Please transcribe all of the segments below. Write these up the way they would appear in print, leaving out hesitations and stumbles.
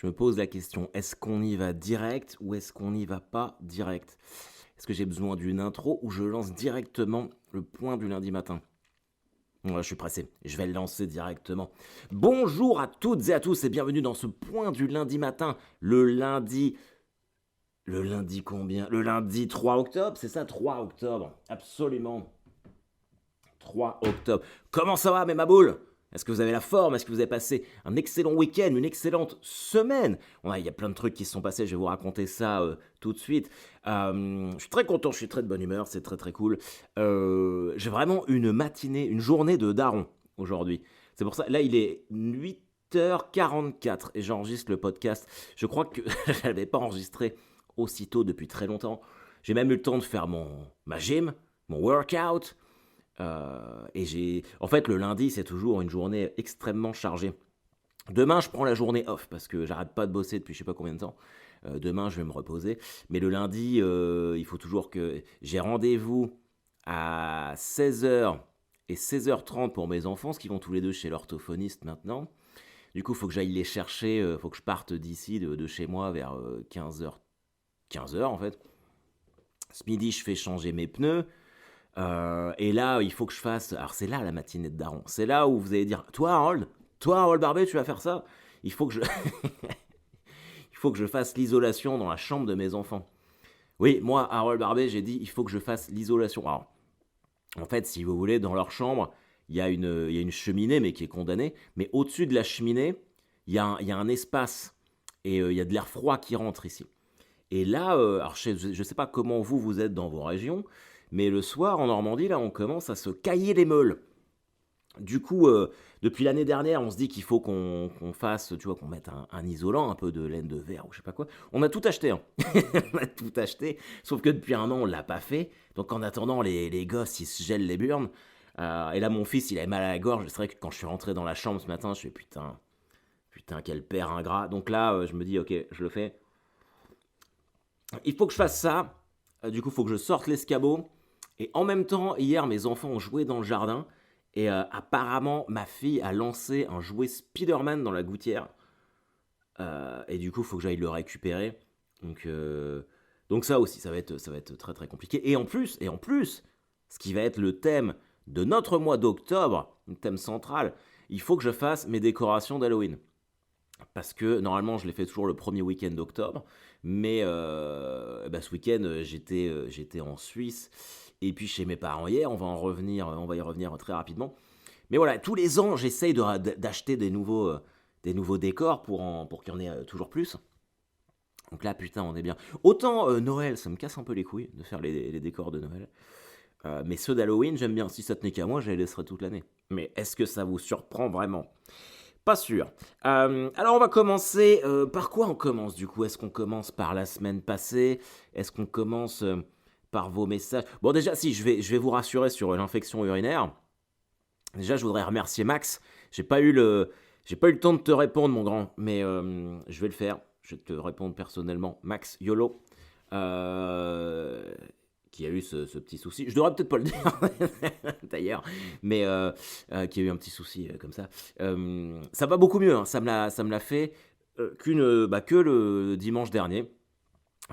je me pose la question, est-ce qu'on y va direct ou est-ce qu'on n'y va pas direct? Est-ce que j'ai besoin d'une intro ou je lance directement le point du lundi matin? Ouais, je suis pressé, je vais le lancer directement. Bonjour à toutes et à tous et bienvenue dans ce point du lundi matin, le lundi combien? Le lundi 3 octobre, c'est ça, 3 octobre, absolument. 3 octobre. Comment ça va, mes maboules? Est-ce que vous avez la forme? Est-ce que vous avez passé un excellent week-end, une excellente semaine? Il y a plein de trucs qui se sont passés, je vais vous raconter ça tout de suite. Je suis très content, je suis très de bonne humeur, c'est très très cool. J'ai vraiment une matinée, une journée de daron aujourd'hui. C'est pour ça, là il est 8h44 et j'enregistre le podcast. Je crois que je n'avais pas enregistré aussitôt depuis très longtemps. J'ai même eu le temps de faire ma gym, mon workout. En fait, le lundi, c'est toujours une journée extrêmement chargée. Demain, je prends la journée off parce que j'arrête pas de bosser depuis je sais pas combien de temps. Demain, je vais me reposer. Mais le lundi, il faut toujours que j'ai rendez-vous à 16h et 16h30 pour mes enfants, ce qui vont tous les deux chez l'orthophoniste maintenant. Du coup, il faut que j'aille les chercher, il faut que je parte d'ici, de chez moi, vers 15h. 15h en fait. Ce midi, je fais changer mes pneus. Et là, il faut que je fasse. Alors, c'est là la matinée de daron. C'est là où vous allez dire, toi, Harold Barbet, tu vas faire ça. Il faut que je, il faut que je fasse l'isolation dans la chambre de mes enfants. Oui, moi, Harold Barbet, j'ai dit, il faut que je fasse l'isolation. Alors, en fait, si vous voulez, dans leur chambre, il y a une cheminée, mais qui est condamnée. Mais au-dessus de la cheminée, il y a un espace et il y a de l'air froid qui rentre ici. Et là, alors je ne sais pas comment vous êtes dans vos régions, mais le soir en Normandie, là, on commence à se cailler les meules. Du coup, depuis l'année dernière, on se dit qu'il faut qu'on fasse, tu vois, qu'on mette un isolant, un peu de laine de verre ou je sais pas quoi. On a tout acheté, hein. On a tout acheté, sauf que depuis un an, on l'a pas fait. Donc en attendant, les gosses, ils se gèlent les burnes. Et là, mon fils, il avait mal à la gorge. C'est vrai que quand je suis rentré dans la chambre ce matin, je fais putain, quel père ingrat. Donc là, je me dis, ok, je le fais. Il faut que je fasse ça. Du coup, il faut que je sorte l'escabeau. Et en même temps, hier, mes enfants ont joué dans le jardin. Et apparemment, ma fille a lancé un jouet Spider-Man dans la gouttière. Et du coup, il faut que j'aille le récupérer. Donc ça aussi, ça va être très très compliqué. Et en plus, ce qui va être le thème de notre mois d'octobre, le thème central, il faut que je fasse mes décorations d'Halloween. Parce que normalement, je les fais toujours le premier week-end d'octobre. Mais ce week-end, j'étais en Suisse. Et puis chez mes parents hier, on va y revenir très rapidement. Mais voilà, tous les ans, j'essaye d'acheter des nouveaux décors pour qu'il y en ait toujours plus. Donc là, putain, on est bien. Autant Noël, ça me casse un peu les couilles de faire les décors de Noël. Mais ceux d'Halloween, j'aime bien. Si ça tenait qu'à moi, je les laisserais toute l'année. Mais est-ce que ça vous surprend vraiment? Pas sûr. Alors on va commencer. Par quoi on commence du coup? Est-ce qu'on commence par la semaine passée? Est-ce qu'on commence par vos messages? Bon déjà si, je vais vous rassurer sur l'infection urinaire. Déjà je voudrais remercier Max. J'ai pas eu le temps de te répondre mon grand, mais je vais le faire. Je vais te répondre personnellement. Max YOLO. Euh, qui a eu ce petit souci. Je devrais peut-être pas le dire d'ailleurs, mais qui a eu un petit souci comme ça. Ça va beaucoup mieux, hein. Ça me l'a fait que le dimanche dernier.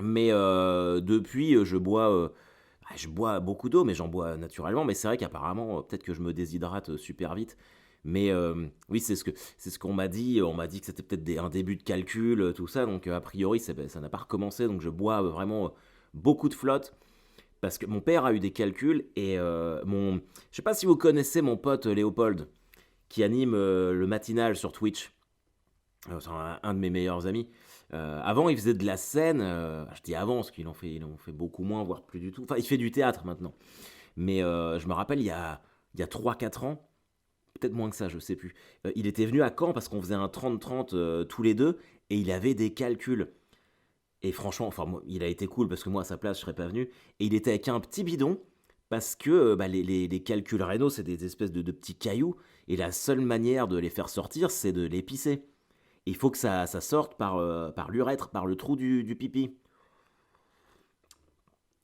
Mais depuis, je bois beaucoup d'eau, mais j'en bois naturellement. Mais c'est vrai qu'apparemment, peut-être que je me déshydrate super vite. Mais oui, c'est ce qu'on m'a dit. On m'a dit que c'était peut-être un début de calcul, tout ça. Donc a priori, ça n'a pas recommencé. Donc je bois vraiment beaucoup de flotte. Parce que mon père a eu des calculs et je sais pas si vous connaissez mon pote Léopold qui anime le matinal sur Twitch. C'est un de mes meilleurs amis. Avant, il faisait de la scène. Je dis avant, parce qu'il en fait beaucoup moins, voire plus du tout. Enfin, il fait du théâtre maintenant. Mais je me rappelle, il y a 3-4 ans, peut-être moins que ça, je sais plus. Il était venu à Caen parce qu'on faisait un 30-30 tous les deux et il avait des calculs. Et franchement, enfin, moi, il a été cool parce que moi, à sa place, je serais pas venu. Et il était avec un petit bidon parce que les calculs rénaux, c'est des espèces de petits cailloux. Et la seule manière de les faire sortir, c'est de les pisser. Il faut que ça sorte par l'urètre, par le trou du pipi.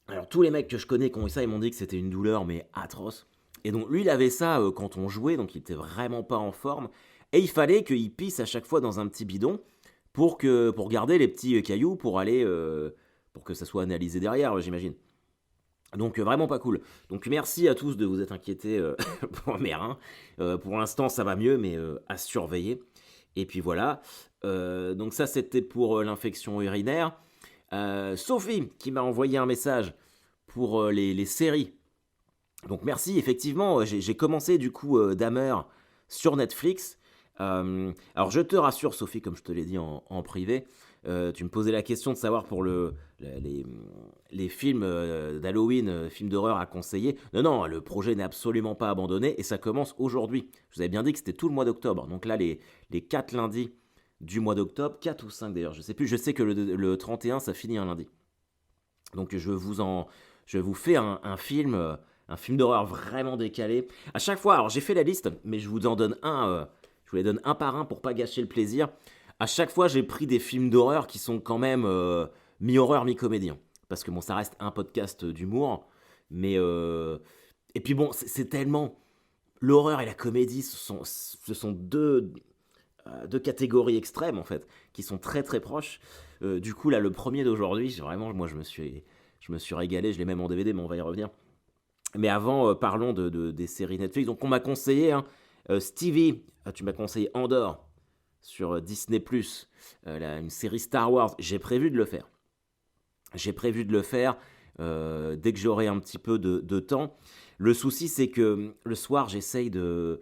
Alors, tous les mecs que je connais qui ont eu ça, ils m'ont dit que c'était une douleur, mais atroce. Et donc, lui, il avait ça quand on jouait, donc il était vraiment pas en forme. Et il fallait qu'il pisse à chaque fois dans un petit bidon pour garder les petits cailloux pour aller pour que ça soit analysé derrière, j'imagine. Donc vraiment pas cool. Donc merci à tous de vous être inquiétés pour mes reins. Pour l'instant ça va mieux, mais à surveiller. Et puis voilà. Donc ça c'était pour l'infection urinaire. Sophie qui m'a envoyé un message pour les séries. Donc merci, effectivement, j'ai commencé du coup Dahmer sur Netflix. Alors je te rassure Sophie, comme je te l'ai dit en privé, tu me posais la question de savoir pour les films d'Halloween, films d'horreur à conseiller. Non, non, le projet n'est absolument pas abandonné et ça commence aujourd'hui. Je vous avais bien dit que c'était tout le mois d'octobre. Donc là, les 4 lundis du mois d'octobre, 4 ou 5 d'ailleurs, je sais plus, je sais que le 31 ça finit un lundi. Donc je vous fais un film d'horreur vraiment décalé. À chaque fois, alors j'ai fait la liste, mais je vous en donne un, je vous les donne un par un pour pas gâcher le plaisir. À chaque fois, j'ai pris des films d'horreur qui sont quand même mi-horreur, mi-comédie, hein. Parce que bon, ça reste un podcast d'humour, mais et puis bon, c'est tellement l'horreur et la comédie, ce sont deux catégories extrêmes en fait, qui sont très très proches. Du coup là, le premier d'aujourd'hui, vraiment, moi je me suis régalé, je l'ai même en DVD, mais on va y revenir. Mais avant, parlons des séries Netflix. Donc on m'a conseillé, hein, Stevie, tu m'as conseillé Andor sur Disney+, une série Star Wars. J'ai prévu de le faire. J'ai prévu de le faire dès que j'aurai un petit peu de temps. Le souci, c'est que le soir, j'essaye de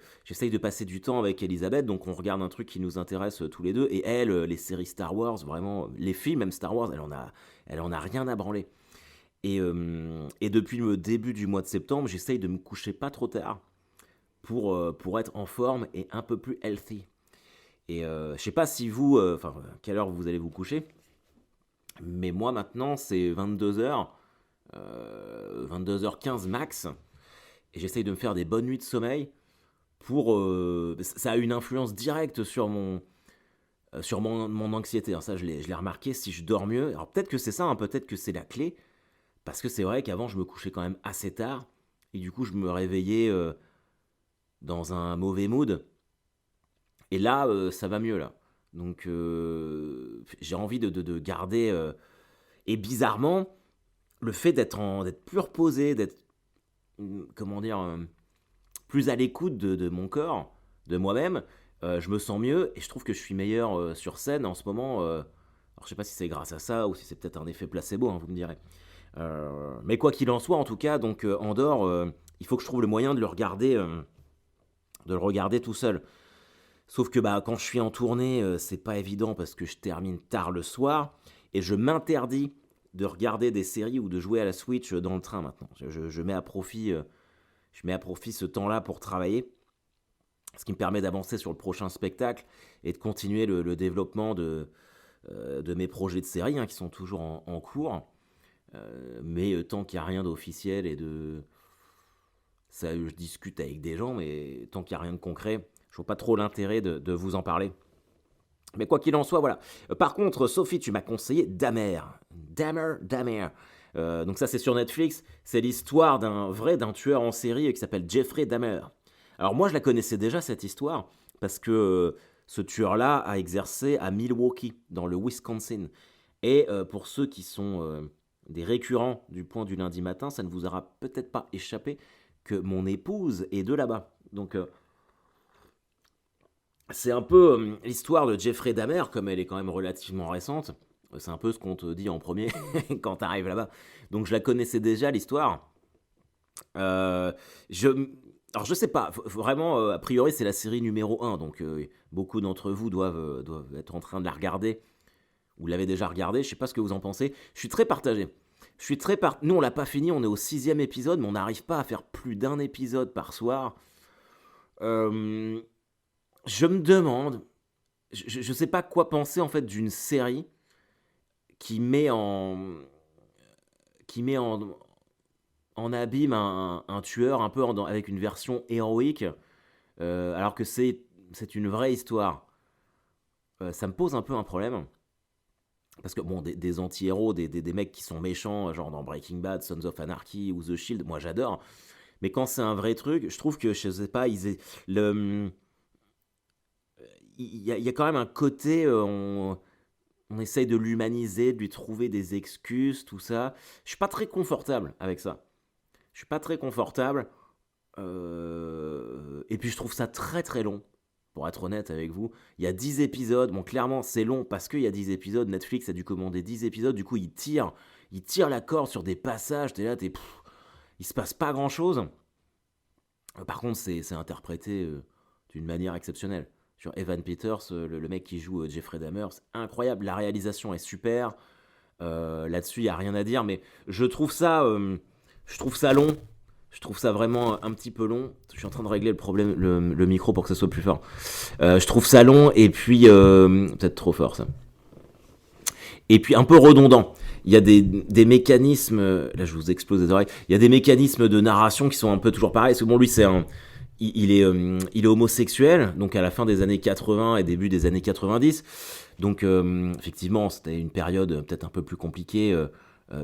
passer du temps avec Elisabeth, donc on regarde un truc qui nous intéresse tous les deux. Et elle, les séries Star Wars, vraiment, les films, même Star Wars, elle en a rien à branler. Et depuis le début du mois de septembre, j'essaye de me coucher pas trop tard pour être en forme et un peu plus healthy. Et je sais pas si vous, enfin, quelle heure vous allez vous coucher, mais moi maintenant c'est 22h, 22h15 max, et j'essaye de me faire des bonnes nuits de sommeil ça a une influence directe sur mon anxiété, hein. Ça je l'ai remarqué, si je dors mieux, alors peut-être que c'est ça, hein, peut-être que c'est la clé, parce que c'est vrai qu'avant je me couchais quand même assez tard, et du coup je me réveillais dans un mauvais mood, et là ça va mieux là. Donc j'ai envie de garder... et bizarrement, le fait d'être plus reposé, d'être, comment dire, plus à l'écoute de mon corps, de moi-même, je me sens mieux et je trouve que je suis meilleur sur scène en ce moment. Alors je sais pas si c'est grâce à ça ou si c'est peut-être un effet placebo, hein, vous me direz. Mais quoi qu'il en soit, en tout cas, donc Andorre, il faut que je trouve le moyen de le regarder tout seul. Sauf que bah, quand je suis en tournée, c'est pas évident parce que je termine tard le soir et je m'interdis de regarder des séries ou de jouer à la Switch dans le train maintenant. Je mets à profit ce temps-là pour travailler, ce qui me permet d'avancer sur le prochain spectacle et de continuer le développement de mes projets de séries, hein, qui sont toujours en cours. Mais tant qu'il n'y a rien d'officiel et de... Ça, je discute avec des gens, mais tant qu'il n'y a rien de concret, je vois pas trop l'intérêt de vous en parler. Mais quoi qu'il en soit, voilà. Par contre, Sophie, tu m'as conseillé Dahmer. Dahmer. Donc ça, c'est sur Netflix. C'est l'histoire d'un tueur en série qui s'appelle Jeffrey Dahmer. Alors moi, je la connaissais déjà, cette histoire, parce que ce tueur-là a exercé à Milwaukee, dans le Wisconsin. Et pour ceux qui sont des récurrents du point du lundi matin, ça ne vous aura peut-être pas échappé que mon épouse est de là-bas. Donc c'est un peu l'histoire de Jeffrey Dahmer, comme elle est quand même relativement récente. C'est un peu ce qu'on te dit en premier quand t'arrives là-bas. Donc je la connaissais déjà, l'histoire. Euh, je, alors je sais pas, vraiment, a priori c'est la série numéro un, donc beaucoup d'entre vous doivent être en train de la regarder, ou l'avez déjà regardée, je sais pas ce que vous en pensez. Je suis très partagé. Nous on l'a pas fini, on est au 6e épisode, mais on n'arrive pas à faire plus d'un épisode par soir. Euh, je me demande, je sais pas quoi penser en fait d'une série qui met en qui met en abîme un tueur un peu avec une version héroïque, alors que c'est une vraie histoire. Ça me pose un peu un problème. Parce que bon, des anti-héros, des mecs qui sont méchants, genre dans Breaking Bad, Sons of Anarchy ou The Shield, moi j'adore. Mais quand c'est un vrai truc, je trouve que, je sais pas, il y a quand même un côté, on essaye de l'humaniser, de lui trouver des excuses, tout ça. Je suis pas très confortable avec ça. Je suis pas très confortable. Et puis je trouve ça très très long, pour être honnête avec vous. Il y a 10 épisodes. Bon, clairement, c'est long parce qu'il y a 10 épisodes. Netflix a dû commander 10 épisodes. Du coup, il tire la corde sur des passages. T'es là, il se passe pas grand chose. Par contre, c'est interprété d'une manière exceptionnelle. Sur Evan Peters, le mec qui joue Jeffrey Dahmer, c'est incroyable. La réalisation est super. Là-dessus, il n'y a rien à dire, mais je trouve ça long. Je trouve ça vraiment un petit peu long. Je suis en train de régler le problème, le micro pour que ça soit plus fort. Je trouve ça long et puis peut-être trop fort ça. Et puis un peu redondant. Il y a des mécanismes, là je vous explose les oreilles, il y a des mécanismes de narration qui sont un peu toujours pareils. Parce que bon, lui, il est homosexuel, donc à la fin des années 80 et début des années 90. Donc effectivement, c'était une période peut-être un peu plus compliquée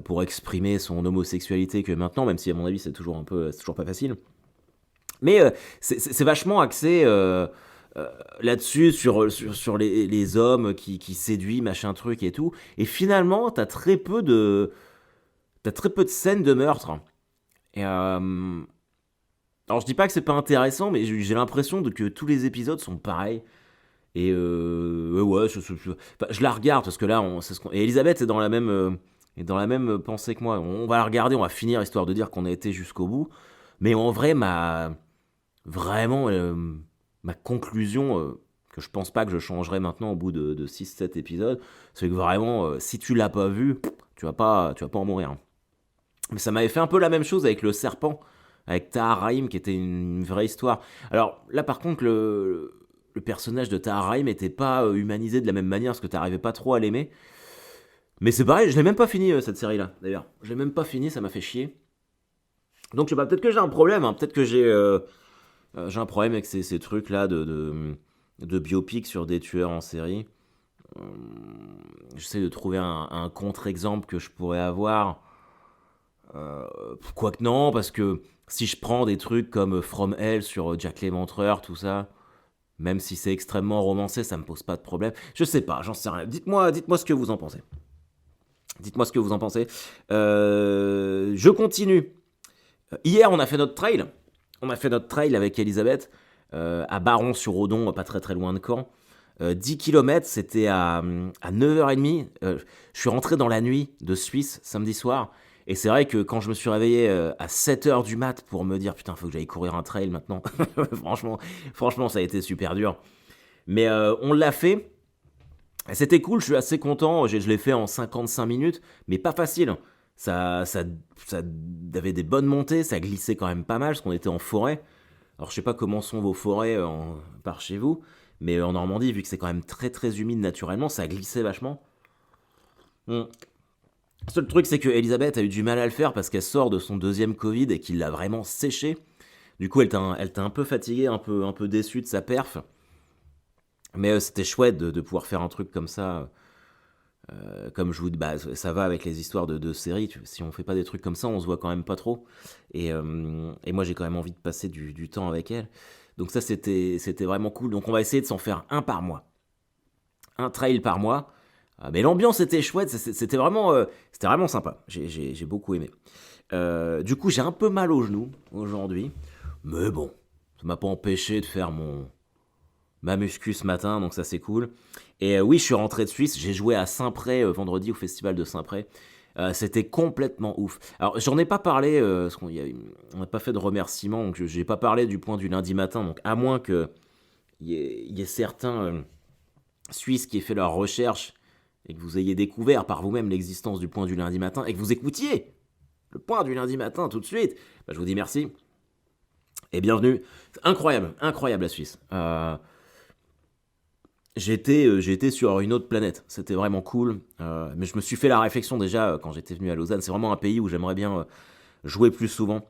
pour exprimer son homosexualité que maintenant, même si à mon avis c'est toujours pas facile. Mais c'est vachement axé là-dessus, sur les hommes qui séduisent, machin truc et tout. Et finalement, t'as très peu de scènes de meurtre. Et, alors je dis pas que c'est pas intéressant, mais j'ai l'impression que tous les épisodes sont pareils. Et ouais, enfin, je la regarde parce que là, et Elisabeth est dans la même pensée que moi. On va la regarder, on va finir histoire de dire qu'on a été jusqu'au bout. Mais en vrai, vraiment, ma conclusion, que je pense pas que je changerai maintenant au bout de 6-7 épisodes, c'est que vraiment, si tu l'as pas vu, tu vas pas en mourir. Mais ça m'avait fait un peu la même chose avec le serpent, avec Tahar Rahim, qui était une vraie histoire. Alors là, par contre, le personnage de Tahar Rahim n'était pas humanisé de la même manière, parce que t'arrivais pas trop à l'aimer. Mais c'est pareil, je l'ai même pas fini cette série-là, d'ailleurs. Je l'ai même pas fini, ça m'a fait chier. Donc je sais pas, peut-être que j'ai un problème, hein, peut-être que j'ai un problème avec ces trucs-là de biopic sur des tueurs en série. Euh, J'essaie de trouver un contre-exemple que je pourrais avoir. Quoique non, parce que si je prends des trucs comme From Hell sur Jack l'Éventreur, tout ça, même si c'est extrêmement romancé, ça me pose pas de problème. Je sais pas, j'en sais rien. Dites-moi ce que vous en pensez. Dites-moi ce que vous en pensez. Je continue. Hier, on a fait notre trail. On a fait notre trail avec Elisabeth à Baron-sur-Odon, pas très très loin de Caen. 10 km, c'était à 9h30. Je suis rentré dans la nuit de Suisse samedi soir. Et c'est vrai que quand je me suis réveillé à 7h du mat pour me dire putain, faut que j'aille courir un trail maintenant, franchement, ça a été super dur. Mais on l'a fait. C'était cool, je suis assez content. Je l'ai fait en 55 minutes, mais pas facile. Ça avait des bonnes montées, ça glissait quand même pas mal parce qu'on était en forêt. Alors je sais pas comment sont vos forêts par chez vous, mais en Normandie, vu que c'est quand même très très humide naturellement, ça glissait vachement. Le seul truc, c'est que Elisabeth a eu du mal à le faire parce qu'elle sort de son deuxième Covid et qu'il l'a vraiment séché. Du coup, elle t'a un peu fatigué, un peu déçu de sa perf. Mais c'était chouette de pouvoir faire un truc comme ça. Comme je vous dis, bah, ça va avec les histoires de séries. Si on fait pas des trucs comme ça, on se voit quand même pas trop. Et moi, j'ai quand même envie de passer du temps avec elle. Donc ça, c'était vraiment cool. Donc on va essayer de s'en faire un par mois. Un trail par mois. Mais l'ambiance était chouette. C'était vraiment sympa. J'ai beaucoup aimé. Du coup, j'ai un peu mal aux genoux aujourd'hui. Mais bon, ça m'a pas empêché de faire ma muscu ce matin, donc ça c'est cool. Et oui, je suis rentré de Suisse, j'ai joué à Saint-Pré vendredi au festival de Saint-Pré. C'était complètement ouf. Alors j'en ai pas parlé, parce on n'a pas fait de remerciements, donc j'ai pas parlé du point du lundi matin, donc à moins qu'il y ait certains Suisses qui aient fait leurs recherches et que vous ayez découvert par vous-même l'existence du point du lundi matin et que vous écoutiez le point du lundi matin tout de suite, bah, je vous dis merci et bienvenue. Incroyable, incroyable la Suisse. J'étais sur une autre planète, c'était vraiment cool. Mais je me suis fait la réflexion déjà quand j'étais venu à Lausanne. C'est vraiment un pays où j'aimerais bien jouer plus souvent.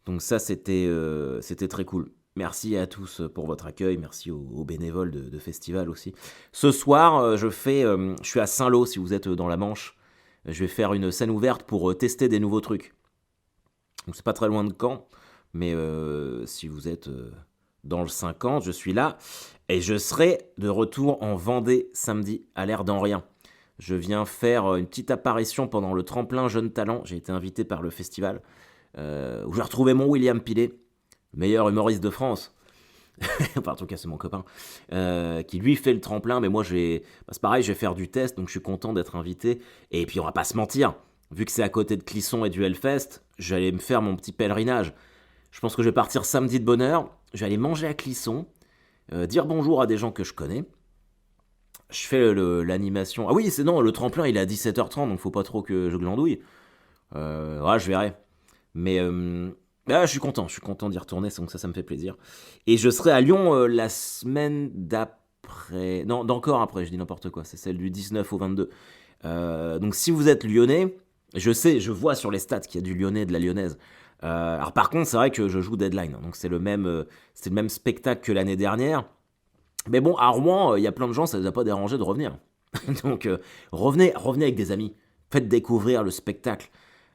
Donc ça, c'était très cool. Merci à tous pour votre accueil, merci aux bénévoles de festival aussi. Ce soir, je suis à Saint-Lô, si vous êtes dans la Manche. Je vais faire une scène ouverte pour tester des nouveaux trucs. Donc c'est pas très loin de Caen, mais si vous êtes dans le 50, je suis là. Et je serai de retour en Vendée samedi, à l'air d'en rien. Je viens faire une petite apparition pendant le tremplin Jeunes Talents. J'ai été invité par le festival où j'ai retrouvé mon William Pilet, meilleur humoriste de France. Enfin, en tout cas, c'est mon copain qui lui fait le tremplin. Mais moi, c'est pareil, je vais faire du test, donc je suis content d'être invité. Et puis, on va pas se mentir, vu que c'est à côté de Clisson et du Hellfest, j'allais me faire mon petit pèlerinage. Je pense que je vais partir samedi de bonne heure. Je vais aller manger à Clisson, dire bonjour à des gens que je connais. Je fais l'animation. Ah oui, c'est non, le tremplin il est à 17h30, donc faut pas trop que je glandouille. Ouais, je verrai. Mais je suis content d'y retourner, donc ça me fait plaisir. Et je serai à Lyon la semaine d'après. Non, d'encore après, je dis n'importe quoi, c'est celle du 19 au 22. Donc si vous êtes lyonnais, je vois sur les stats qu'il y a du lyonnais et de la lyonnaise. Alors par contre, c'est vrai que je joue Deadline, donc c'est le même spectacle que l'année dernière. Mais bon, à Rouen, il y a plein de gens, ça ne les a pas dérangé de revenir. Donc revenez avec des amis, faites découvrir le spectacle.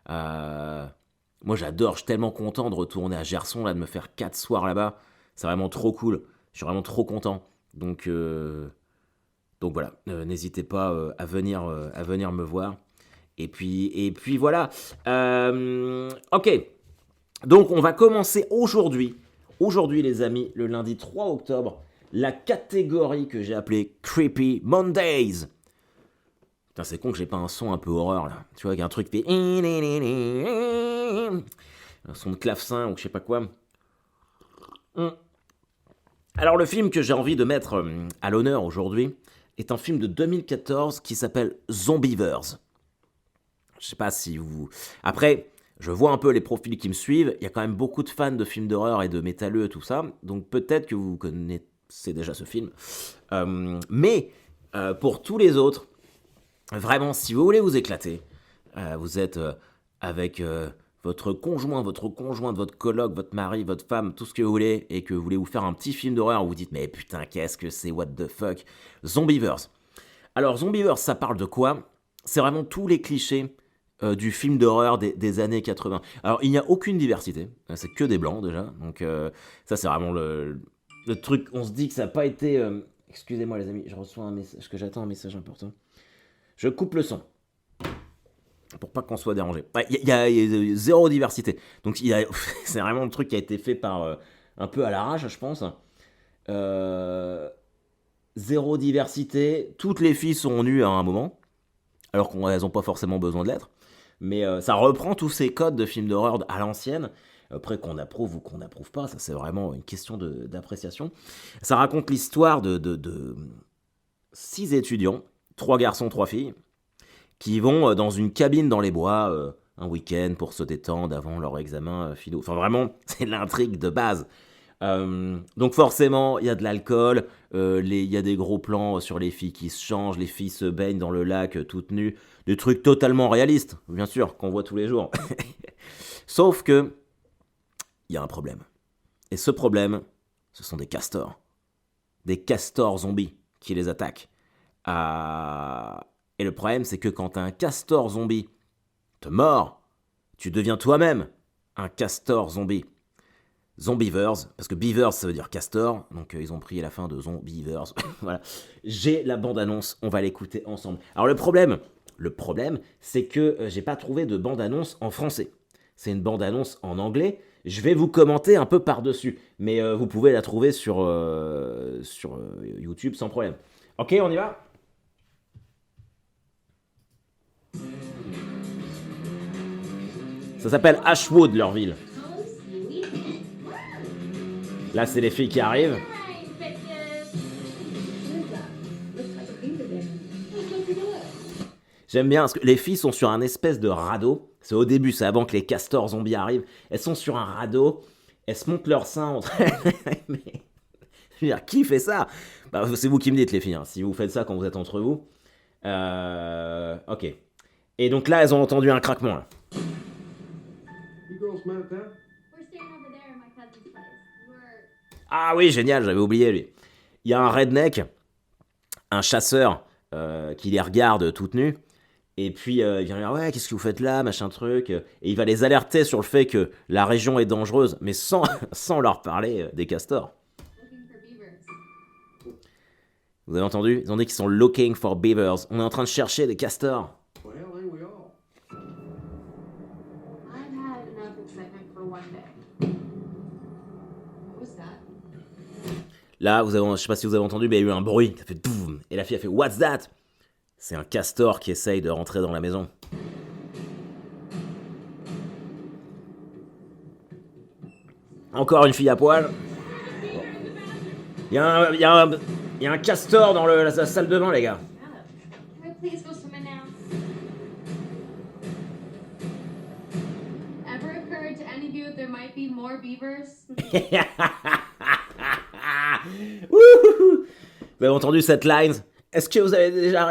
Moi j'adore, je suis tellement content de retourner à Gerson, là, de me faire 4 soirs là-bas. C'est vraiment trop cool, je suis vraiment trop content. Donc voilà, n'hésitez pas à venir me voir. Et puis voilà. Ok, donc on va commencer aujourd'hui. Aujourd'hui les amis, le lundi 3 octobre, la catégorie que j'ai appelée Creepy Mondays. Putain, c'est con que j'ai pas un son un peu horreur là. Tu vois, avec un truc qui fait. Un son de clavecin ou je sais pas quoi. Alors, le film que j'ai envie de mettre à l'honneur aujourd'hui est un film de 2014 qui s'appelle Zombievers. Je sais pas si vous. Après, je vois un peu les profils qui me suivent. Il y a quand même beaucoup de fans de films d'horreur et de métalleux et tout ça. Donc, peut-être que vous connaissez déjà ce film. Mais pour tous les autres, vraiment, si vous voulez vous éclater, vous êtes avec votre conjoint, votre coloc, votre mari, votre femme, tout ce que vous voulez, et que vous voulez vous faire un petit film d'horreur où vous dites mais putain, qu'est-ce que c'est, what the fuck, Zombievers. Alors Zombievers, ça parle de quoi? C'est vraiment tous les clichés du film d'horreur des années 80. Alors il n'y a aucune diversité, c'est que des blancs déjà, donc ça c'est vraiment le truc, on se dit que ça n'a pas été... Excusez-moi les amis, je reçois un message, que j'attends un message important. Je coupe le son. Pour pas qu'on soit dérangé. Il y a zéro diversité. Donc c'est vraiment le truc qui a été fait par un peu à l'arrache, je pense. Zéro diversité. Toutes les filles sont nues à un moment. Alors qu'elles n'ont pas forcément besoin de l'être. Mais ça reprend tous ces codes de films d'horreur à l'ancienne. Après, qu'on approuve ou qu'on n'approuve pas, ça c'est vraiment une question d'appréciation. Ça raconte l'histoire de 6 étudiants, 3 garçons, 3 filles, qui vont dans une cabine dans les bois un week-end pour se détendre avant leur examen finaux. Enfin vraiment, c'est l'intrigue de base. Donc forcément, il y a de l'alcool, il y a des gros plans sur les filles qui se changent, les filles se baignent dans le lac toutes nues, des trucs totalement réalistes, bien sûr, qu'on voit tous les jours. Sauf que, il y a un problème. Et ce problème, ce sont des castors. Des castors zombies qui les attaquent. Et le problème, c'est que quand un castor zombie te mord, tu deviens toi-même un castor zombie. Zombievers, parce que beavers ça veut dire castor, donc ils ont pris la fin de Zombievers. Voilà. J'ai la bande-annonce, on va l'écouter ensemble. Alors le problème, c'est que j'ai pas trouvé de bande-annonce en français. C'est une bande-annonce en anglais. Je vais vous commenter un peu par-dessus, mais vous pouvez la trouver sur YouTube sans problème. Ok, on y va ? Ça s'appelle Ashwood, leur ville. Là, c'est les filles qui arrivent. J'aime bien, parce que les filles sont sur un espèce de radeau. C'est au début, c'est avant que les castors zombies arrivent. Elles sont sur un radeau, elles se montent leur sein entre elles. Mais, je veux dire, qui fait ça? Bah, c'est vous qui me dites, les filles, hein, si vous faites ça quand vous êtes entre vous. Ok. Et donc là, elles ont entendu un craquement, là. Ah oui, génial, j'avais oublié, lui. Il y a un redneck, un chasseur, qui les regarde toutes nues. Et puis, il vient leur dire, ouais, qu'est-ce que vous faites là, machin truc. Et il va les alerter sur le fait que la région est dangereuse, mais sans leur parler des castors. Vous avez entendu? Ils ont dit qu'ils sont looking for beavers. On est en train de chercher des castors. Well, ain't we all? I've had enough excitement for one day. What was that? Là, je sais pas si vous avez entendu, mais il y a eu un bruit. Ça fait boum. Et la fille a fait What's that? C'est un castor qui essaye de rentrer dans la maison. Encore une fille à poil. Il y a un castor dans la salle de bain, les gars. Can I please go swimming now? Ever occurred to any of you that there might be more beavers? Wouhou. Vous avez entendu cette line? Est-ce que vous avez déjà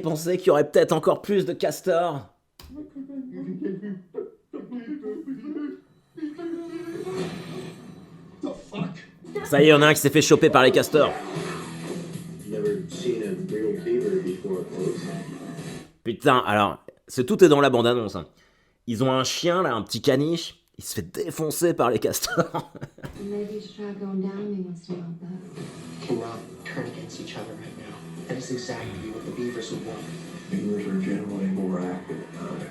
pensé qu'il y aurait peut-être encore plus de castors? The fuck? Ça y est, il y en a un qui s'est fait choper par les castors. Never seen a real beaver before up close. Putain, alors, tout est dans la bande-annonce. Hein. Ils ont un chien, là, un petit caniche. Il se fait défoncer par les castors. Maybe you should try going down and you'll stay like that. Cannot turn against each other right now. That is exactly what the beavers would want. Beavers are generally more active at night.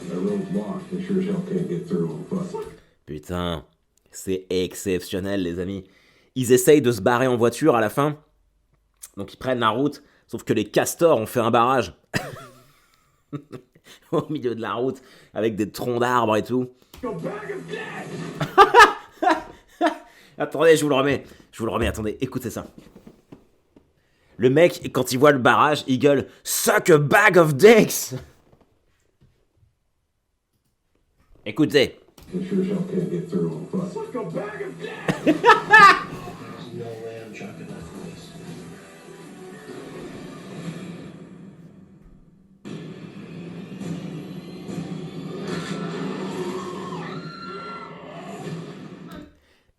The road's locked. They sure as hell can't get through on foot. Putain, c'est exceptionnel, les amis. Ils essayent de se barrer en voiture à la fin. Donc, ils prennent la route. Sauf que les castors ont fait un barrage. Au milieu de la route. Avec des troncs d'arbres et tout. Attendez, je vous le remets, attendez, écoutez ça. Le mec, quand il voit le barrage, il gueule « Suck a bag of dicks !» Écoutez. They sure as hell can't get through on foot. There's no way I'm drunk enough for this.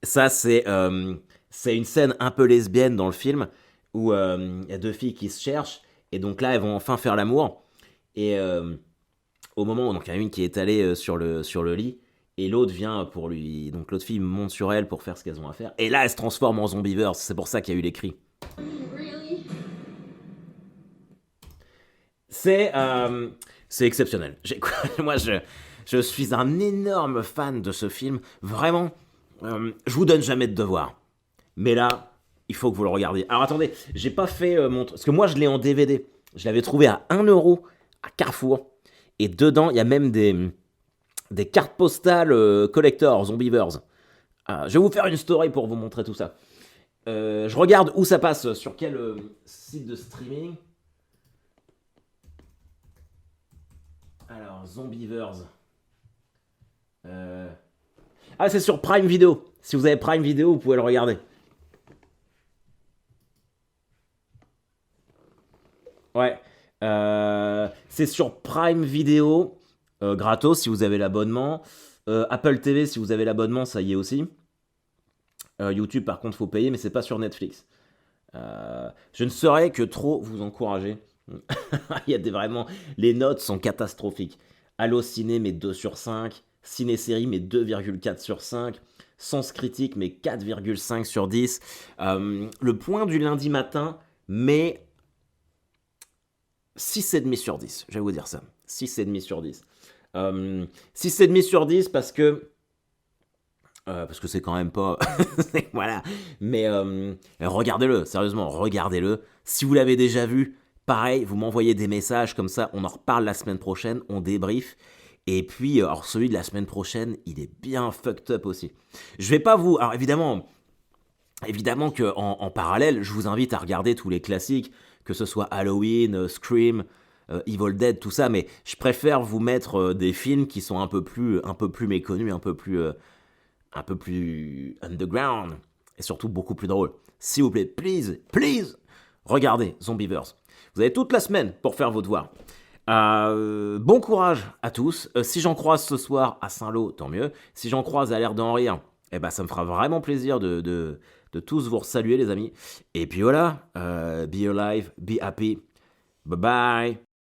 Ça, c'est une scène un peu lesbienne dans le film où il y a deux filles qui se cherchent et donc là, elles vont enfin faire l'amour. Et au moment où il y en a une qui est allée sur le lit et l'autre vient pour lui... Donc l'autre fille monte sur elle pour faire ce qu'elles ont à faire. Et là, elle se transforme en zombieverse. C'est pour ça qu'il y a eu les cris. Really? C'est exceptionnel. Moi, je suis un énorme fan de ce film. Vraiment, je vous donne jamais de devoir. Mais là, il faut que vous le regardiez. Alors attendez, j'ai pas fait parce que moi, je l'ai en DVD. Je l'avais trouvé à 1€ à Carrefour. Et dedans, il y a même des cartes postales collector, Zombievers. Je vais vous faire une story pour vous montrer tout ça. Je regarde où ça passe, sur quel site de streaming. Alors, Zombievers. Ah, c'est sur Prime Video. Si vous avez Prime Video, vous pouvez le regarder. Ouais. C'est sur Prime Video. Gratos si vous avez l'abonnement. Apple TV si vous avez l'abonnement, ça y est aussi. YouTube, par contre, faut payer, mais c'est pas sur Netflix. Je ne saurais que trop vous encourager. Il y a vraiment... Les notes sont catastrophiques. Allociné, mais 2/5. Ciné-série, mais 2,4/5. Sens critique, mais 4,5/10. Le point du lundi matin, mais 6,5/10. Je vais vous dire ça. 6,5/10. 6,5/10 parce que c'est quand même pas... voilà. Mais regardez-le, sérieusement, regardez-le. Si vous l'avez déjà vu, pareil, vous m'envoyez des messages comme ça, on en reparle la semaine prochaine, on débrief. Et puis, alors celui de la semaine prochaine, il est bien fucked up aussi. Je vais pas vous... Alors évidemment qu'en parallèle, je vous invite à regarder tous les classiques, que ce soit Halloween, Scream, Evil Dead, tout ça, mais je préfère vous mettre des films qui sont un peu plus méconnus, un peu plus underground, et surtout beaucoup plus drôles. S'il vous plaît, please, regardez Zombievers. Vous avez toute la semaine pour faire vos devoirs. Bon courage à tous. Si j'en croise ce soir à Saint-Lô, tant mieux. Si j'en croise à l'air d'en rire, eh ben, ça me fera vraiment plaisir de tous vous saluer, les amis. Et puis voilà, be alive, be happy. Bye bye.